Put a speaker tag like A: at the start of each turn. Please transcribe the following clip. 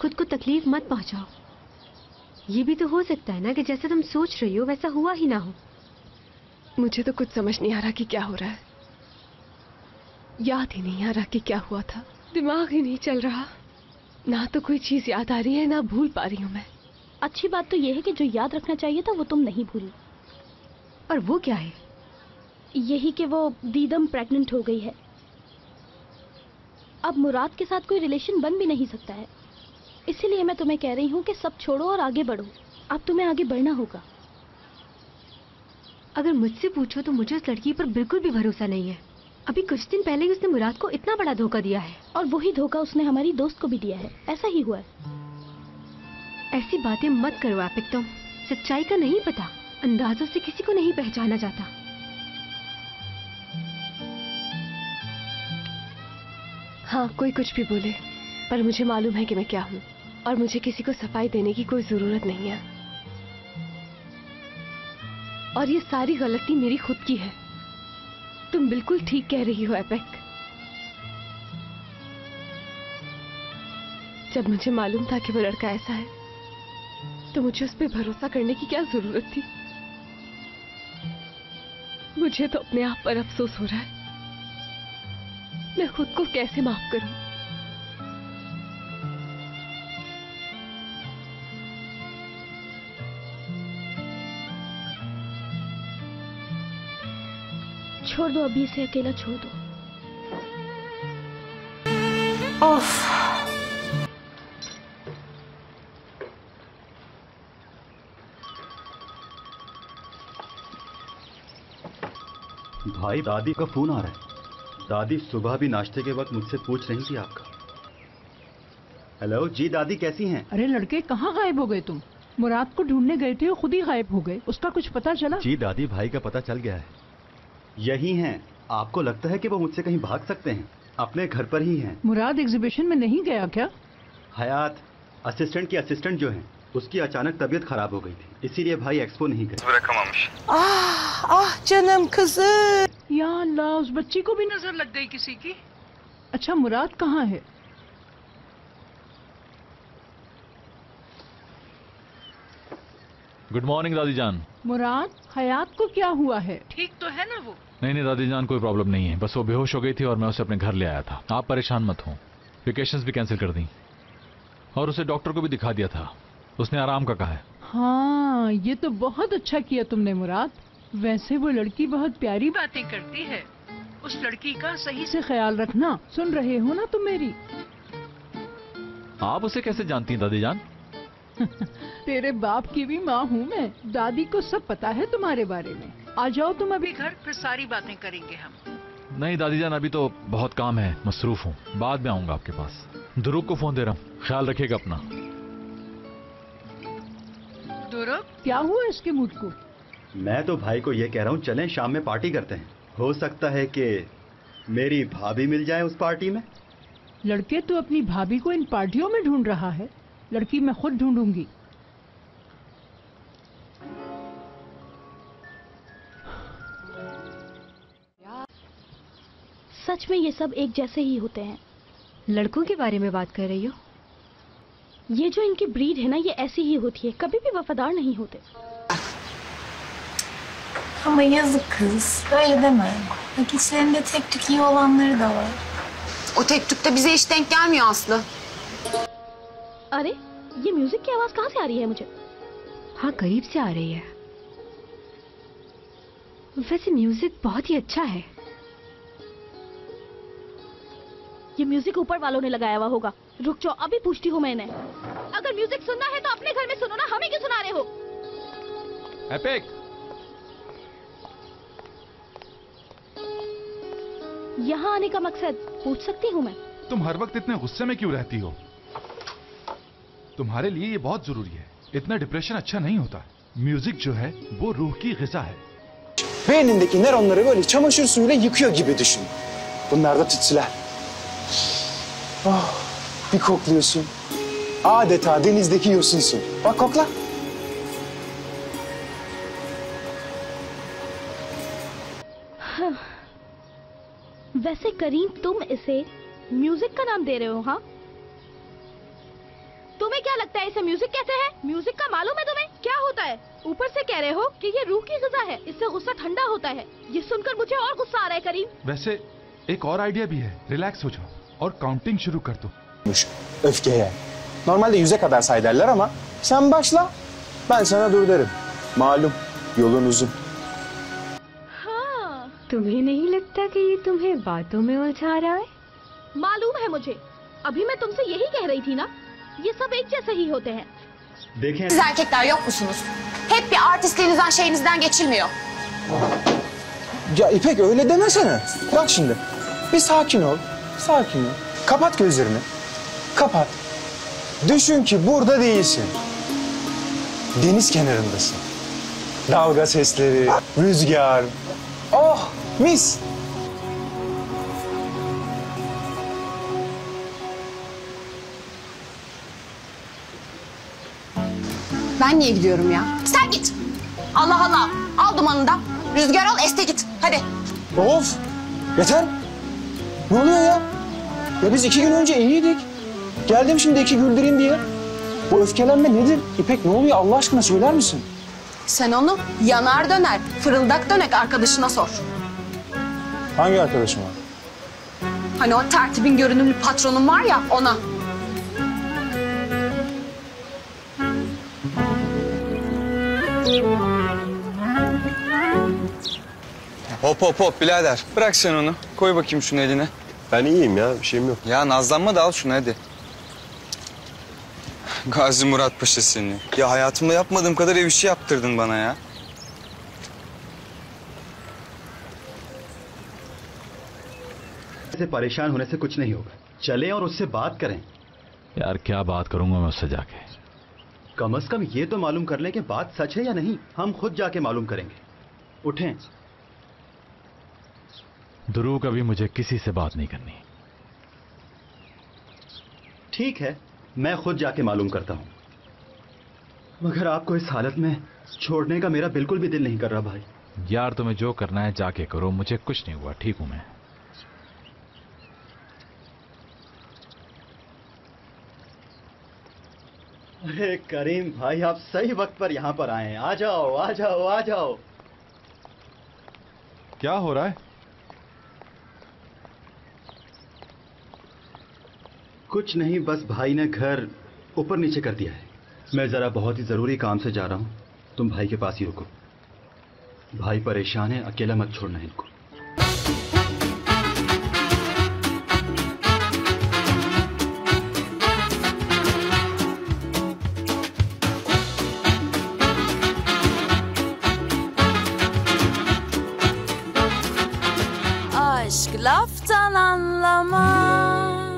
A: खुद को तकलीफ मत पहुंचाओ। ये भी तो हो सकता है ना कि जैसा तुम सोच रही हो वैसा हुआ ही ना हो।
B: मुझे तो कुछ समझ नहीं आ रहा कि क्या हो रहा है। याद ही नहीं आ रहा कि क्या हुआ था। दिमाग ही नहीं चल रहा। ना तो कोई चीज याद आ रही है, ना भूल पा रही हूँ मैं।
C: अच्छी बात तो ये है कि जो याद रखना चाहिए था वो तुम नहीं भूली।
A: और वो क्या है?
C: यही कि वो दीदम प्रेग्नेंट हो गई है। अब मुराद के साथ कोई रिलेशन बन भी नहीं सकता है। इसीलिए मैं तुम्हें कह रही हूँ कि सब छोड़ो और आगे बढ़ो। अब तुम्हें आगे बढ़ना होगा।
A: अगर मुझसे पूछो तो मुझे उस लड़की पर बिल्कुल भी भरोसा नहीं है। अभी कुछ दिन पहले ही उसने मुराद को इतना बड़ा धोखा दिया है।
C: और वही धोखा उसने हमारी दोस्त को भी दिया है। ऐसा ही हुआ है।
A: ऐसी बातें मत करो आपिक, तुम सच्चाई का नहीं पता। अंदाजों से किसी को नहीं पहचाना जाता।
B: हाँ, कोई कुछ भी बोले, पर मुझे मालूम है कि मैं क्या हूँ और मुझे किसी को सफाई देने की कोई जरूरत नहीं है। और ये सारी गलती मेरी खुद की है। तुम बिल्कुल ठीक कह रही हो एपेक। जब मुझे मालूम था कि वो लड़का ऐसा है तो मुझे उस पर भरोसा करने की क्या जरूरत थी। मुझे तो अपने आप पर अफसोस हो रहा है। मैं खुद को कैसे माफ करूं?
C: छोड़ दो, अभी इसे अकेला छोड़ दो।
D: ओफ,
E: भाई दादी का फोन आ रहा है। दादी सुबह भी नाश्ते के वक्त मुझसे पूछ रही थी आपका। हेलो जी दादी, कैसी हैं?
F: अरे लड़के, कहाँ गायब हो गए तुम? मुराद को ढूंढने गए थे और खुद ही गायब हो गए। उसका कुछ पता चला?
E: जी दादी, भाई का पता चल गया है। यही हैं। आपको लगता है कि वो मुझसे कहीं भाग सकते हैं? अपने घर पर ही हैं।
F: मुराद एग्जीबिशन में नहीं गया क्या?
E: हयात असिस्टेंट की असिस्टेंट जो है, उसकी अचानक तबीयत खराब हो गई थी, इसीलिए भाई एक्सपो नहीं गए।
D: canım kızım.
F: या अल्लाह, उस बच्ची को भी नजर लग गई किसी की। अच्छा, मुराद कहाँ है?
G: गुड मॉर्निंग दादी जान।
F: मुराद, हयात को क्या हुआ है? ठीक तो है ना वो?
G: नहीं दादी जान, कोई प्रॉब्लम नहीं है। बस वो बेहोश हो गई थी और मैं उसे अपने घर ले आया था। आप परेशान मत हो। वेकेशंस भी कैंसिल कर दी और उसे डॉक्टर को भी दिखा दिया था। उसने आराम का कहा है।
F: हाँ, ये तो बहुत अच्छा किया तुमने मुराद। वैसे वो लड़की बहुत प्यारी बातें करती है। उस लड़की का सही से ख्याल रखना। सुन रहे हो ना तुम मेरी?
G: आप उसे कैसे जानती हैं दादी जान?
F: तेरे बाप की भी माँ हूँ मैं। दादी को सब पता है तुम्हारे बारे में। आ जाओ तुम अभी घर, फिर सारी बातें करेंगे हम।
G: नहीं दादी जान, अभी तो बहुत काम है, मसरूफ हूँ। बाद में आऊंगा आपके पास। ध्रुव को फोन दे रहा हूँ, ख्याल रखिएगा अपना।
F: ध्रुव, क्या हुआ इसके मूड को?
E: मैं तो भाई को ये कह रहा हूँ, चलें शाम में पार्टी करते हैं। हो सकता है कि मेरी भाभी मिल जाए उस पार्टी में।
F: लड़के, तू अपनी भाभी को इन पार्टियों में ढूंढ रहा है? लड़की मैं खुद ढूंढूंगी।
C: सच में ये सब एक जैसे ही होते हैं।
A: लड़कों के बारे में बात कर रही हो?
C: ये जो इनकी ब्रीड है ना, ये ऐसी ही होती है, कभी भी वफादार नहीं होते।
D: Ama yazık kız. Öyle deme. Bak içlerinde tek tük iyi olanları da var.
H: O tek tük de bize hiç denk gelmiyor Aslı.
C: अरे, ये म्यूजिक की आवाज कहाँ से आ रही है मुझे?
A: हाँ, करीब से आ रही है। वैसे म्यूजिक बहुत ही अच्छा है।
C: ये म्यूजिक ऊपर वालों ने लगाया हुआ होगा। रुक जाओ, अभी पूछती हूँ मैं इन्हें। अगर म्यूजिक सुनना है तो अपने घर में सुनो ना, हमें क्यों सुना रहे हो?
G: एपिक,
C: यहाँ आने का मकसद पूछ सकती हूँ मैं?
I: तुम हर वक्त इतने गुस्से में क्यों रहती हो? तुम्हारे लिए ये बहुत जरूरी है। इतना डिप्रेशन अच्छा नहीं होता। म्यूजिक जो है वो रूह की ग़िज़ा है।
J: Beynindeki nöronları böyle çamaşır suyuyla yıkıyor gibi düşün. Bunlar da tütsüler. Oh, bir kokluyorsun. Adeta denizdeki yosunsun. Bak kokla.
C: वैसे करीम, तुम इसे म्यूजिक का नाम दे रहे हो? हाँ, तुम्हें क्या लगता है इसे म्यूजिक कहते हैं? म्यूजिक का मालूम है तुम्हें क्या होता है? ऊपर से कह रहे हो कि ये रूह की ग़िज़ा है, इससे गुस्सा ठंडा होता है। ये सुनकर मुझे और गुस्सा आ रहा है करीम।
I: वैसे एक और आइडिया भी है, रिलैक्स हो जाओ और काउंटिंग शुरू कर दो।
J: Öfkeye. Normalde 100'e kadar say derler ama sen başla, ben sana dur derim. Malum, yolun uzun.
C: हाँ,
A: तुम्हें नहीं लगता कि ये तुम्हें बातों में उलझा रहा है?
C: मालूम है मुझे। अभी मैं तुमसे यही कह रही थी ना, ये सब एक जैसे ही होते हैं।
E: देखें
H: Siz erkekler yok musunuz? Hep bir artistliğinizden şeyinizden geçilmiyor.
J: Ya İpek öyle demesene. Bak şimdi, bir sakin ol, sakin ol. Kapat gözlerini, kapat. Düşün ki burada değilsin. Deniz kenarındasın. Dalga sesleri, rüzgar. Oh, mis.
H: Ben niye gidiyorum ya? Sen git. Allah Allah. Al dumanını da. Rüzgar al, este git. Hadi.
J: Of, yeter. Ne oluyor ya? Ya biz 2 gün önce iyiydik. Geldim şimdi 2 güldüreyim diye. Bu öfkelenme nedir? İpek ne oluyor Allah aşkına söyler misin?
H: Sen onu yanar döner, fırıldak dönek arkadaşına sor.
J: Hangi arkadaşım var?
H: Hani o tertibin görünümlü patronun var ya, ona.
K: Hop hop hop birader. Bırak sen onu. Koy bakayım şunu eline.
L: Ben iyiyim ya, bir şeyim yok.
K: Ya nazlanma da al şunu hadi. Gazi Murat Paşa seni. Ya hayatımda yapmadığım kadar ev işi yaptırdın bana ya.
E: से परेशान होने से कुछ नहीं होगा। चलें और उससे बात करें।
G: यार क्या बात करूंगा मैं उससे जाके?
E: कम से कम ये तो मालूम कर लें कि बात सच है या नहीं। हम खुद जाके मालूम करेंगे। उठें।
G: ध्रुव कभी मुझे किसी से बात नहीं करनी।
E: ठीक है, मैं खुद जाके मालूम करता हूं। मगर आपको इस हालत में छोड़ने का मेरा बिल्कुल भी दिल नहीं कर रहा भाई।
G: यार तुम्हें जो करना है जाके करो, मुझे कुछ नहीं हुआ, ठीक हूं मैं।
E: अरे करीम भाई, आप सही वक्त पर यहाँ पर आए हैं। आ जाओ आ जाओ आ जाओ।
I: क्या हो रहा है?
E: कुछ नहीं, बस भाई ने घर ऊपर नीचे कर दिया है। मैं जरा बहुत ही जरूरी काम से जा रहा हूँ, तुम भाई के पास ही रुको। भाई परेशान है, अकेला मत छोड़ना इनको।
M: Aşk laftan anlamaz.